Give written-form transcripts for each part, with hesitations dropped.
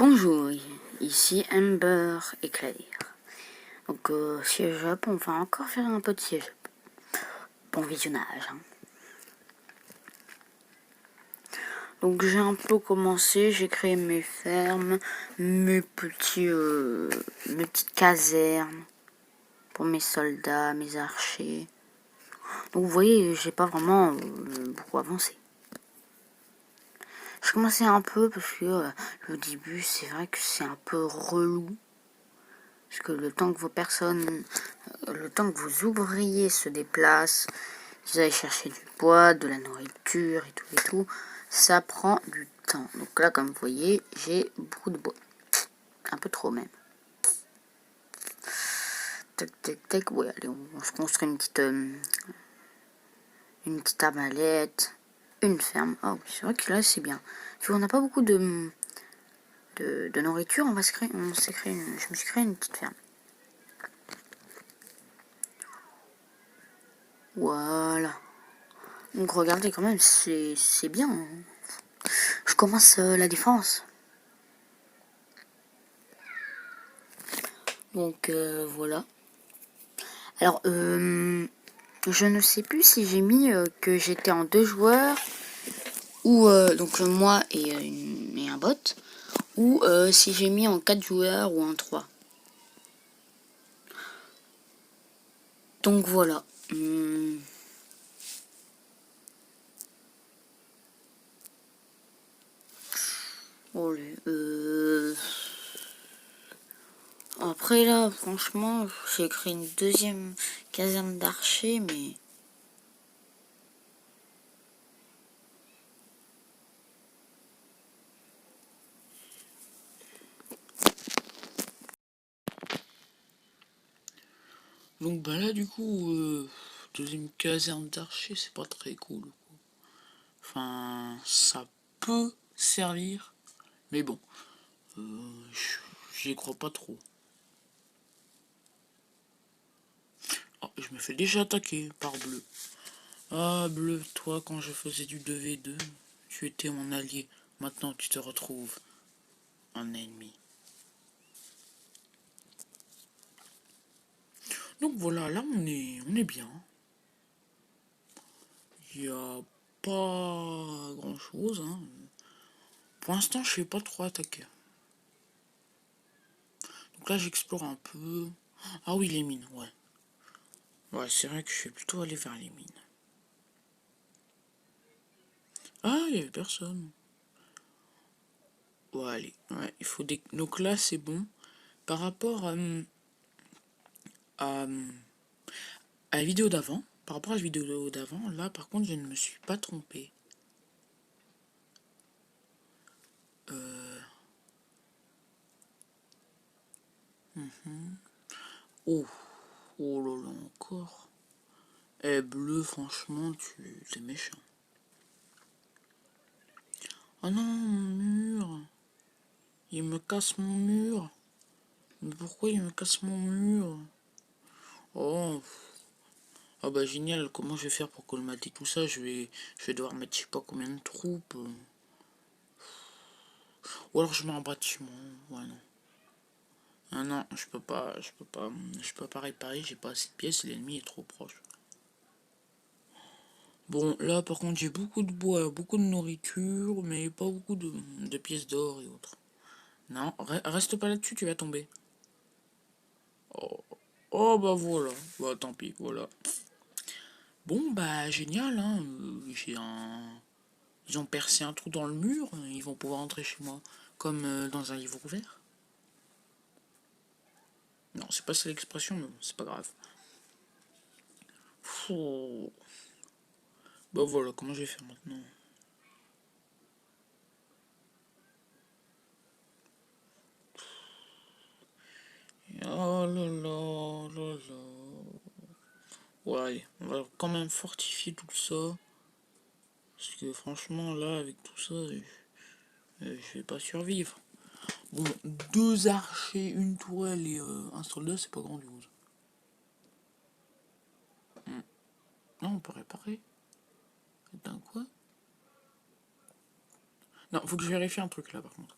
Bonjour, ici Amber Éclair. Donc siège up, on va encore faire un peu de siège up. Bon visionnage. Donc j'ai un peu commencé, j'ai créé mes fermes, mes petites casernes pour mes soldats, mes archers. Donc vous voyez, j'ai pas vraiment beaucoup avancé. Je commençais un peu parce que le début, c'est vrai que c'est un peu relou. Parce que le temps que le temps que vos ouvriers se déplacent, qu'ils aillent chercher du bois, de la nourriture et tout, ça prend du temps. Donc là, comme vous voyez, j'ai beaucoup de bois. Un peu trop même. Tac, tac, tac. Ouais, allez, on se construit une petite arbalète, une ferme. Oh oui, c'est vrai que là, c'est bien. Si on n'a pas beaucoup de nourriture, je me suis créé une petite ferme. Voilà. Donc regardez quand même, c'est bien. Je commence la défense. Donc voilà. Alors je ne sais plus si j'ai mis que j'étais en 2 joueurs ou donc moi et un bot, ou si j'ai mis en 4 joueurs ou en 3. Donc voilà. Après là, franchement, j'ai créé une deuxième caserne d'archers, mais Donc bah là du coup, deuxième caserne d'archer, c'est pas très cool. Enfin, ça peut servir, mais bon, j'y crois pas trop. Oh, je me fais déjà attaquer par bleu. Ah bleu, toi quand je faisais du 2v2, tu étais mon allié. Maintenant tu te retrouves en ennemi. Donc voilà, là on est bien. Il y a pas grand chose, hein. Pour l'instant je suis pas trop attaqué. Donc là j'explore un peu. Ah oui, les mines, ouais. Ouais, c'est vrai que je suis plutôt allé vers les mines. Ah, il y avait personne. Ouais, allez, ouais, il faut des... Donc là, c'est bon. Par rapport à, à la vidéo d'avant, par rapport à la vidéo d'avant, là, par contre, je ne me suis pas trompé. Oh, oh là là, encore. Eh, bleu, franchement, tu es méchant. Oh non, mon mur. Il me casse mon mur. Mais pourquoi il me casse mon mur? Oh, ah bah génial, comment je vais faire pour colmater tout ça? Je vais devoir mettre je sais pas combien de troupes. Ou alors je mets un bâtiment. Ouais, non. Ah non, je peux pas réparer, j'ai pas assez de pièces, l'ennemi est trop proche. Bon, là par contre j'ai beaucoup de bois, beaucoup de nourriture, mais pas beaucoup de pièces d'or et autres. Non, reste pas là-dessus, tu vas tomber. Oh, oh bah voilà, bah tant pis, voilà. Bon bah génial, hein, j'ai un... Ils ont percé un trou dans le mur, ils vont pouvoir entrer chez moi, comme dans un livre ouvert. Non, c'est pas ça l'expression, mais bon, c'est pas grave. Fou. Bah voilà, comment je vais faire maintenant? Oh là là là là. Ouais, allez, on va quand même fortifier tout ça. Parce que franchement, là, avec tout ça, je vais pas survivre. Bon, 2 archers, une tourelle et un soldat, c'est pas grandiose. Non, on peut réparer. Attends, quoi? Non, faut que je vérifie un truc là par contre.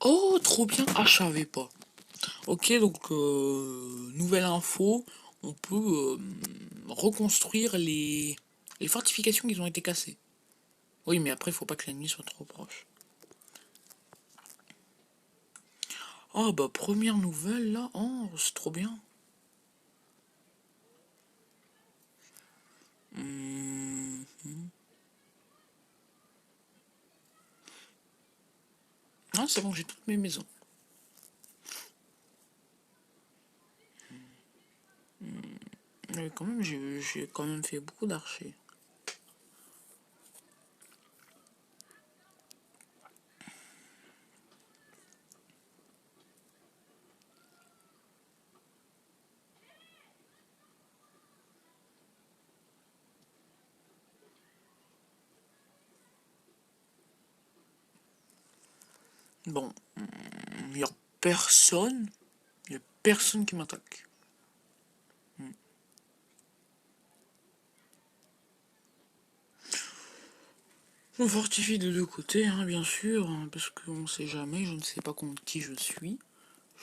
Oh, trop bien. Ah, je savais pas. Ok, donc, nouvelle info. On peut reconstruire les fortifications qui ont été cassées. Oui, mais après, il faut pas que l'ennemi soit trop proche. Oh, bah, première nouvelle, là. Oh, c'est trop bien. Hum, Ah, c'est bon, j'ai toutes mes maisons. Mais quand même, j'ai quand même fait beaucoup d'archers. Bon, il n'y a personne. Il n'y a personne qui m'attaque. On fortifie de deux côtés, hein, bien sûr, hein, parce qu'on sait jamais, je ne sais pas contre qui je suis.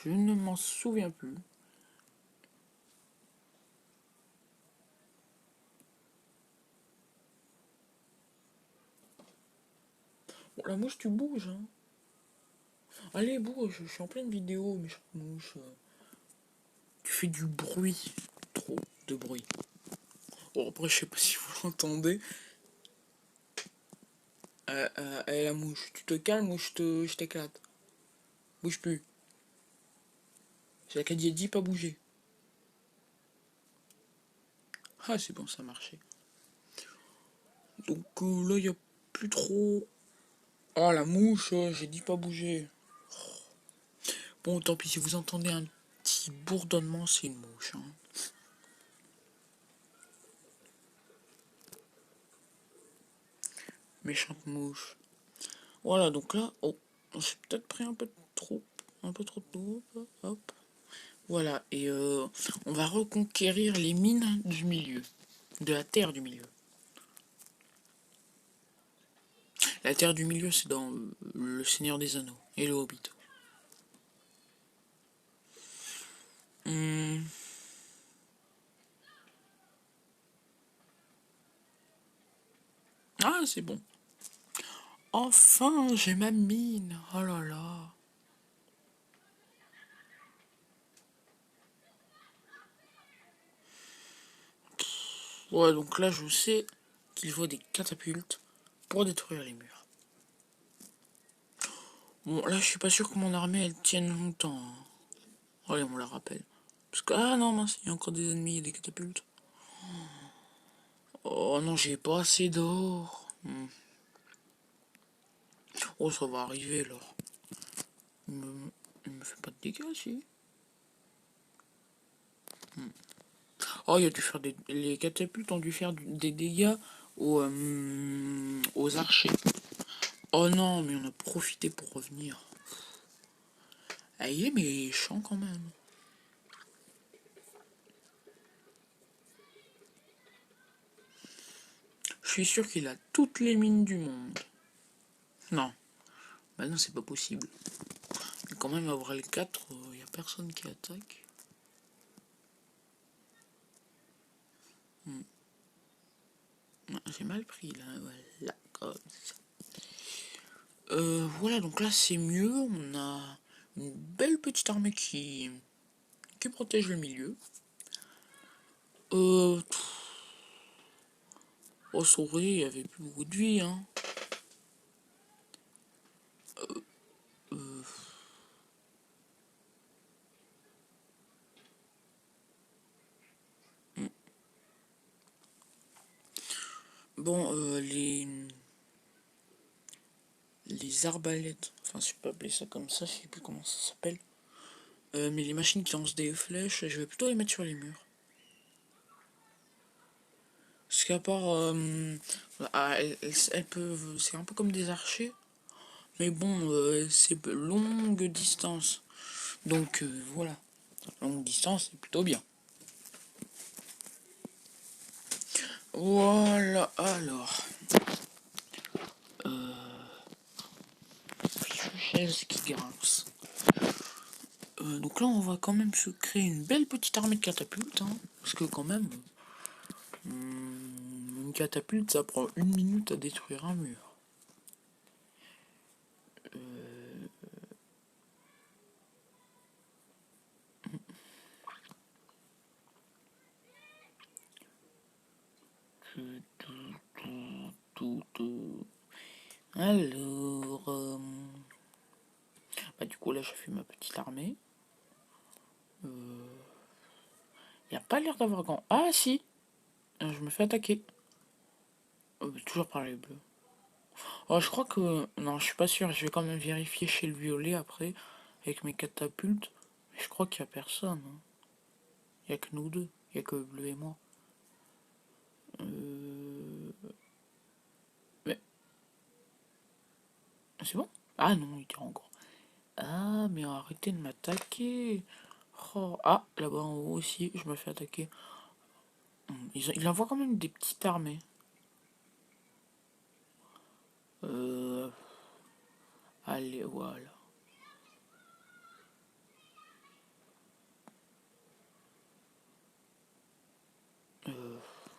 Je ne m'en souviens plus. Bon, la mouche, tu bouges, hein. Allez, bouge, je suis en pleine vidéo, mais mouche. Tu fais du bruit. Trop de bruit. Bon, après, je sais pas si vous l'entendez. La mouche, tu te calmes ou je t'éclate. Bouge plus. C'est la qu'elle dit pas bouger. Ah, c'est bon, ça a marché. Donc là, il n'y a plus trop. Ah, la mouche, j'ai dit pas bouger. Bon, tant pis, si vous entendez un petit bourdonnement, c'est une mouche. Hein. Méchante mouche. Voilà, donc là, oh, j'ai peut-être pris un peu de trop. Un peu trop de troupe. Hop. Voilà, et on va reconquérir les mines du milieu. De la terre du milieu. La terre du milieu, c'est dans Le Seigneur des Anneaux et le Hobbit. Hmm. Ah, c'est bon. Enfin, j'ai ma mine. Oh là là. Ouais, donc là, je sais qu'il faut des catapultes pour détruire les murs. Bon, là, je suis pas sûr que mon armée, elle tienne longtemps. Hein. Allez, on la rappelle. Parce que, ah non, mince, il y a encore des ennemis et des catapultes. Oh non, j'ai pas assez d'or. Oh, ça va arriver, là. Il me fait pas de dégâts, si. Oh, il a dû faire des... Les catapultes ont dû faire des dégâts aux archers. Oh non, mais on a profité pour revenir. Ah, il est méchant quand même. Je suis sûr qu'il a toutes les mines du monde. Non. Bah non, c'est pas possible. Mais quand même, avoir les 4, y a personne qui attaque. J'ai mal pris là, voilà, comme ça. Voilà, donc là c'est mieux. On a une belle petite armée qui protège le milieu. Euh, oh, Soré, il y avait plus beaucoup de vie, hein. Bon, les arbalètes, enfin, si je peux appeler ça comme ça, je sais plus comment ça s'appelle. Mais les machines qui lancent des flèches, je vais plutôt les mettre sur les murs. Parce qu'à part, elles peuvent, c'est un peu comme des archers, mais bon, c'est longue distance. Donc voilà, longue distance, c'est plutôt bien. Voilà, alors. Chaise qui grince. Donc là, on va quand même se créer une belle petite armée de catapultes, hein, parce que quand même, une catapulte, ça prend 1 minute à détruire un mur. Alors, bah du coup là, je fais ma petite armée. Il n'y a pas l'air d'avoir grand. Ah si, je me fais attaquer. Toujours par les bleus. Oh, je crois que... Non, je suis pas sûr. Je vais quand même vérifier chez le violet après, avec mes catapultes. Mais je crois qu'il n'y a personne, hein. Il n'y a que nous deux. Il n'y a que le bleu et moi. Mais c'est bon? Ah non, il tire encore. Ah, mais arrêtez de m'attaquer. Oh. Ah, là-bas en haut aussi, je me fais attaquer. Il envoie quand même des petites armées. Allez, voilà.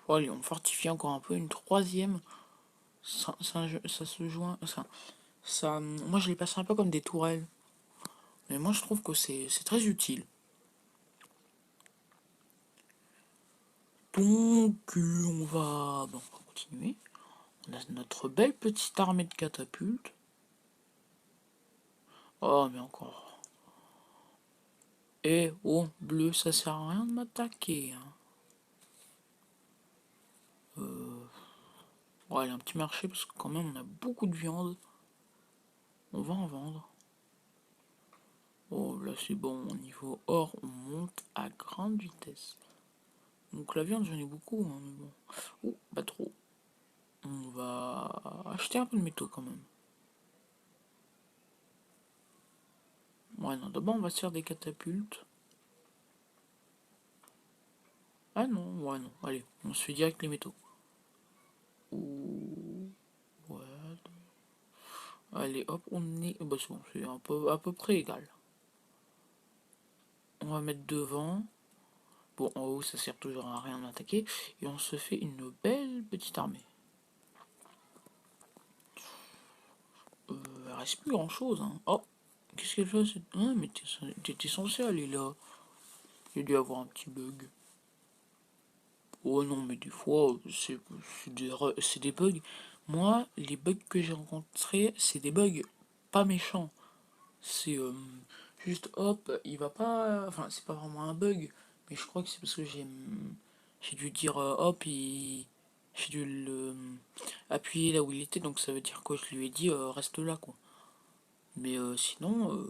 Allez, on fortifie encore un peu. Une troisième. Ça se joint. Moi, je les passe un peu comme des tourelles. Mais moi, je trouve que c'est très utile. Donc, on va continuer. On a notre belle petite armée de catapultes. Oh, mais encore. Eh, oh, bleu, ça sert à rien de m'attaquer, hein. Bon, allez, un petit marché, parce que quand même, on a beaucoup de viande. On va en vendre. Oh, là, c'est bon. Au niveau or, on monte à grande vitesse. Donc, la viande, j'en ai beaucoup, hein, mais bon. Oh, pas trop. On va acheter un peu de métaux, quand même. Ouais, non, d'abord, on va se faire des catapultes. Ah non, ouais, non. Allez, on se fait direct les métaux. Ouh, ouais. Allez, hop, on est... Bah, c'est bon, c'est à peu près égal. On va mettre devant. Bon, en haut, ça sert toujours à rien d'attaquer. Et on se fait une belle petite armée. Il reste plus grand chose, hein. Oh, qu'est-ce qu'elle fait cette... Ah, mais t'étais censé aller là. Il a dû avoir un petit bug. Oh non, mais des fois, c'est des bugs. Moi, les bugs que j'ai rencontrés, c'est des bugs pas méchants. C'est juste hop, il va pas. Enfin, c'est pas vraiment un bug, mais je crois que c'est parce que j'ai dû dire hop, j'ai dû le appuyer là où il était, donc ça veut dire quoi? Je lui ai dit reste là quoi. Mais sinon,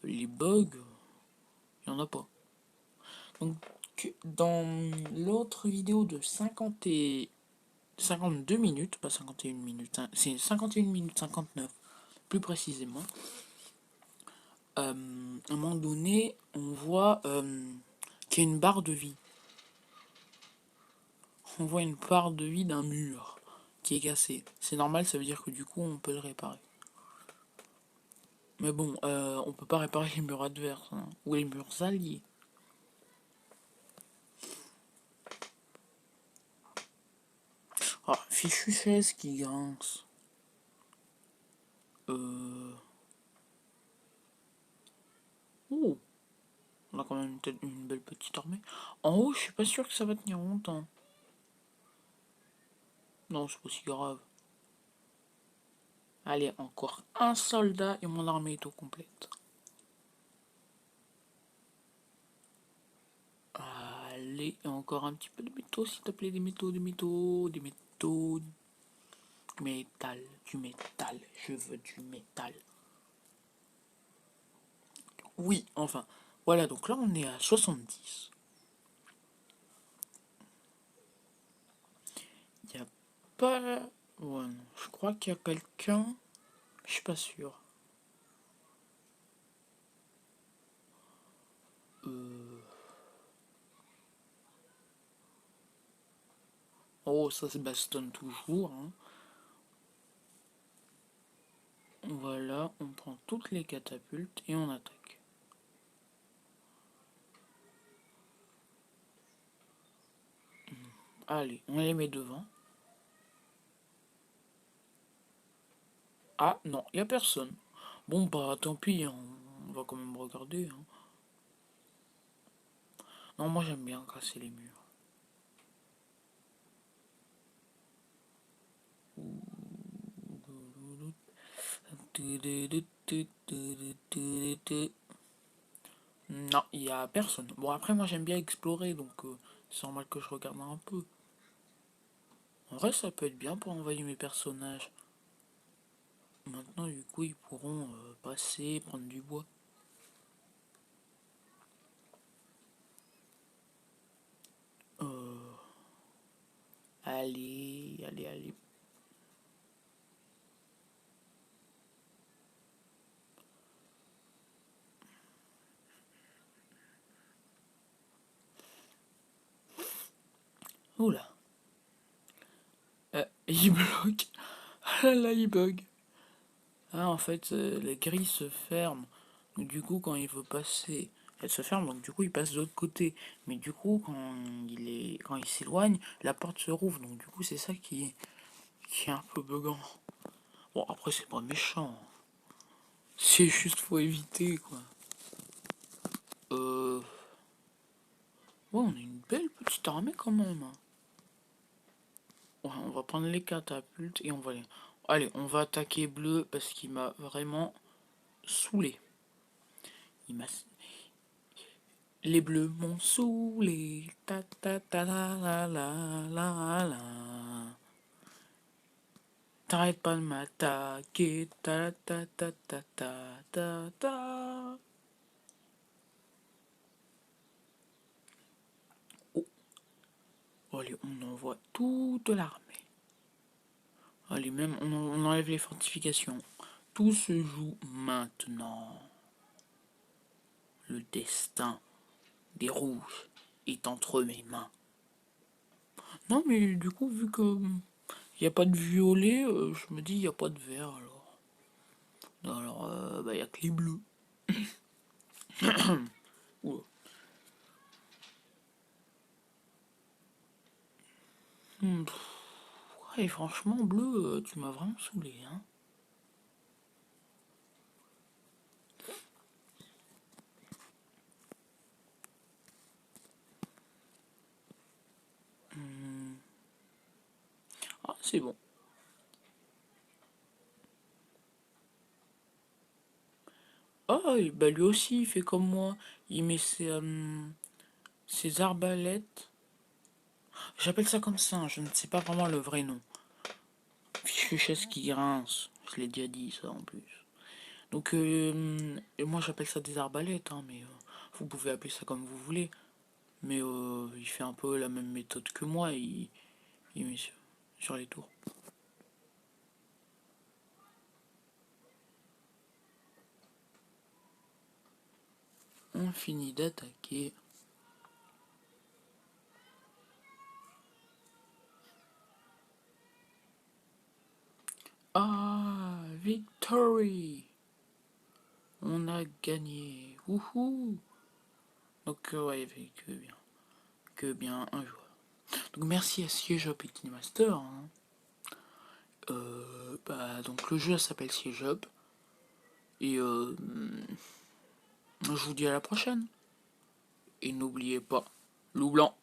les bugs, il y en a pas. Donc, dans l'autre vidéo de 52 minutes, pas 51 minutes, hein, c'est 51 minutes 59, plus précisément. À un moment donné, on voit qu'il y a une barre de vie. On voit une barre de vie d'un mur qui est cassé. C'est normal, ça veut dire que du coup, on peut le réparer. Mais bon, on peut pas réparer les murs adverses, hein, ou les murs alliés. Ah, fichu chaise qui grince. Oh, on a quand même une belle petite armée. En haut, je suis pas sûr que ça va tenir longtemps. Non, c'est pas si grave. Allez, encore un soldat et mon armée est au complète. Allez, encore un petit peu de métaux, s'il te plaît, des métaux, des métaux, des métaux, du métal, du métal, je veux du métal. Oui, enfin, voilà, donc là on est à 70. Il n'y a pas... Ouais, non, je crois qu'il y a quelqu'un, je suis pas sûr. Oh, ça se bastonne toujours, hein. Voilà, on prend toutes les catapultes et on attaque. Allez, on les met devant. Ah non, y a personne. Bon bah tant pis, hein, on va quand même regarder. Hein. Non, moi j'aime bien casser les murs. Non, il y a personne. Bon après moi j'aime bien explorer donc c'est normal que je regarde un peu. En vrai ça peut être bien pour envoyer mes personnages. Maintenant du coup ils pourront passer, prendre du bois. Euh, allez, allez, allez. Oula. Il bloque. Ah là là, il bug. Ah, en fait, la grille se ferme. Donc, du coup, quand il veut passer, elle se ferme. Donc, du coup, il passe de l'autre côté. Mais du coup, quand il s'éloigne, la porte se rouvre. Donc, du coup, c'est ça qui est un peu buggant. Bon, après, c'est pas méchant. C'est juste faut éviter, quoi. Ouais, on a une belle petite armée quand même. Ouais, on va prendre les catapultes et on va les... Allez, on va attaquer bleu parce qu'il m'a vraiment saoulé. Il m'a... Les bleus m'ont saoulé. Ta ta ta la la la la la. T'arrêtes pas de m'attaquer. Ta ta ta ta ta ta ta. Oh, allez, on envoie toute l'armée. Allez, même on enlève les fortifications. Tout se joue maintenant. Le destin des rouges est entre mes mains. Non, mais du coup, vu que il n'y a pas de violet, je me dis il n'y a pas de vert alors. Alors, bah, il n'y a que les bleus. Oula. Ouais, franchement, bleu, tu m'as vraiment saoulé, hein. Ah, c'est bon. Ah, et bah lui aussi, il fait comme moi. Il met ses arbalètes. J'appelle ça comme ça, hein, je ne sais pas vraiment le vrai nom. Fichu chaise qui grince. Je l'ai déjà dit, ça, en plus. Donc, moi, j'appelle ça des arbalètes, hein, mais vous pouvez appeler ça comme vous voulez. Mais il fait un peu la même méthode que moi. Il met sur les tours. On finit d'attaquer. Ah, victory! On a gagné. Wouhou! Donc, ouais, il y avait que bien un joueur. Donc, merci à Siege Up et KineMaster. Hein. Bah, donc, le jeu s'appelle Siege Up. Et je vous dis à la prochaine. Et n'oubliez pas, loup blanc.